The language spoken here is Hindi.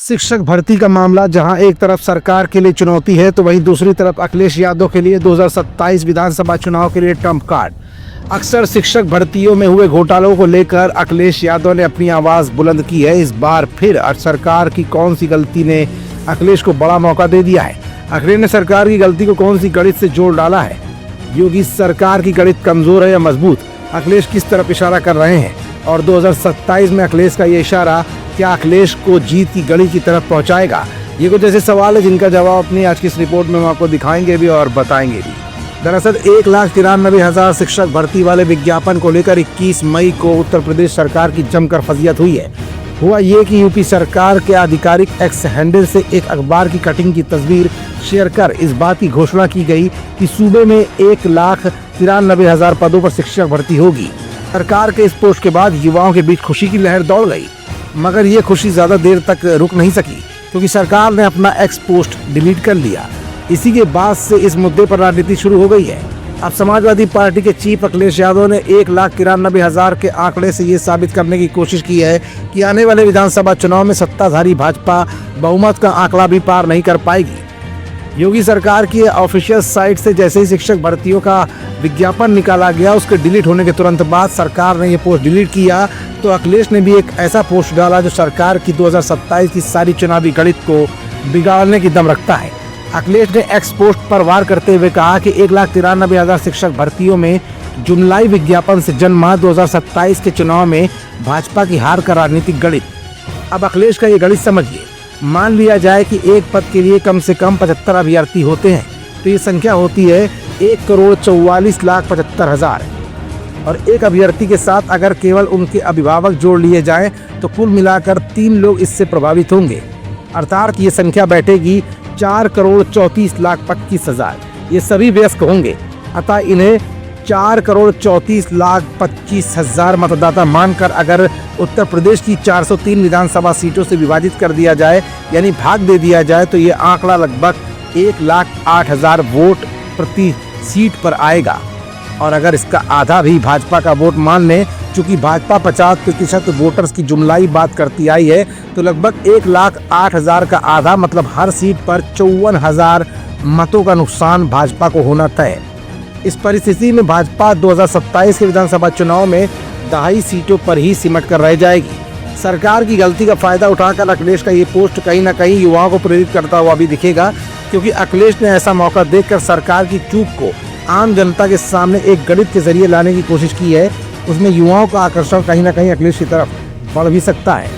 शिक्षक भर्ती का मामला जहां एक तरफ सरकार के लिए चुनौती है तो वहीं दूसरी तरफ अखिलेश यादव के लिए 2027 विधानसभा चुनाव के लिए ट्रम्प कार्ड। अक्सर शिक्षक भर्तियों में हुए घोटालों को लेकर अखिलेश यादव ने अपनी आवाज बुलंद की है। इस बार फिर सरकार की कौन सी गलती ने अखिलेश को बड़ा मौका दे दिया है? अखिलेश ने सरकार की गलती को कौन सी गणित से जोड़ डाला है? योगी सरकार की गणित कमजोर है या मजबूत? अखिलेश किस तरफ इशारा कर रहे हैं? और 2027 में अखिलेश का ये इशारा क्या अखिलेश को जीत की गली की तरफ पहुंचाएगा? ये कुछ ऐसे सवाल है जिनका जवाब अपनी आज की इस रिपोर्ट में हम आपको दिखाएंगे भी और बताएंगे भी। दरअसल 1,93,000 शिक्षक भर्ती वाले विज्ञापन को लेकर 21 मई को उत्तर प्रदेश सरकार की जमकर फजीहत हुई है। हुआ ये कि यूपी सरकार के आधिकारिक एक्स हैंडल से एक अखबार की कटिंग की तस्वीर शेयर कर इस बात की घोषणा की गई कि सूबे में 1,93,000 पदों पर शिक्षक भर्ती होगी। सरकार के इस पोस्ट के बाद युवाओं के बीच खुशी की लहर दौड़ गई, मगर ये खुशी ज्यादा देर तक रुक नहीं सकी क्योंकि सरकार ने अपना एक्स पोस्ट डिलीट कर लिया। इसी के बाद से इस मुद्दे पर राजनीति शुरू हो गई है। अब समाजवादी पार्टी के चीफ अखिलेश यादव ने 1,93,000 के आंकड़े से ये साबित करने की कोशिश की है कि आने वाले विधानसभा चुनाव में सत्ताधारी भाजपा बहुमत का आंकड़ा भी पार नहीं कर पाएगी। योगी सरकार की ऑफिशियल साइट से जैसे ही शिक्षक भर्तियों का विज्ञापन निकाला गया, उसके डिलीट होने के तुरंत बाद सरकार ने यह पोस्ट डिलीट किया, तो अखिलेश ने भी एक ऐसा पोस्ट डाला जो सरकार की 2027 की सारी चुनावी गणित को बिगाड़ने की दम रखता है। अखिलेश ने एक्स पोस्ट पर वार करते हुए कहा कि 1,93,000 शिक्षक भर्तियों में जुमलाई विज्ञापन से जन्मा 2027 के चुनाव में भाजपा की हार का राजनीतिक गणित। अब अखिलेश का ये गणित समझिए। मान लिया जाए कि एक पद के लिए कम से कम 75 अभ्यर्थी होते हैं, तो ये संख्या होती है 1,44,75,000 और एक अभ्यर्थी के साथ अगर केवल उनके अभिभावक जोड़ लिए जाएं तो कुल मिलाकर 3 लोग इससे प्रभावित होंगे, अर्थात ये संख्या बैठेगी 4,34,25,000। ये सभी वयस्क होंगे, अतः इन्हें 4,34,25,000 मतदाता मानकर अगर उत्तर प्रदेश की 403 विधानसभा सीटों से विभाजित कर दिया जाए, यानी भाग दे दिया जाए, तो ये आंकड़ा लगभग 1,08,000 वोट प्रति सीट पर आएगा। और अगर इसका आधा भी भाजपा का वोट मान लें, चूंकि भाजपा 50% वोटर्स की जुमलाई बात करती आई है, तो लगभग 1,08,000 का आधा मतलब हर सीट पर 54,000 मतों का नुकसान भाजपा को होना तय। इस परिस्थिति में भाजपा 2027 के विधानसभा चुनाव में 2.5 सीटों पर ही सिमट कर रह जाएगी। सरकार की गलती का फायदा उठाकर अखिलेश का ये पोस्ट कहीं न कहीं युवाओं को प्रेरित करता हुआ भी दिखेगा, क्योंकि अखिलेश ने ऐसा मौका देखकर सरकार की चूक को आम जनता के सामने एक गणित के जरिए लाने की कोशिश की है। उसमें युवाओं का आकर्षण कहीं न कहीं अखिलेश की तरफ बढ़ भी सकता है।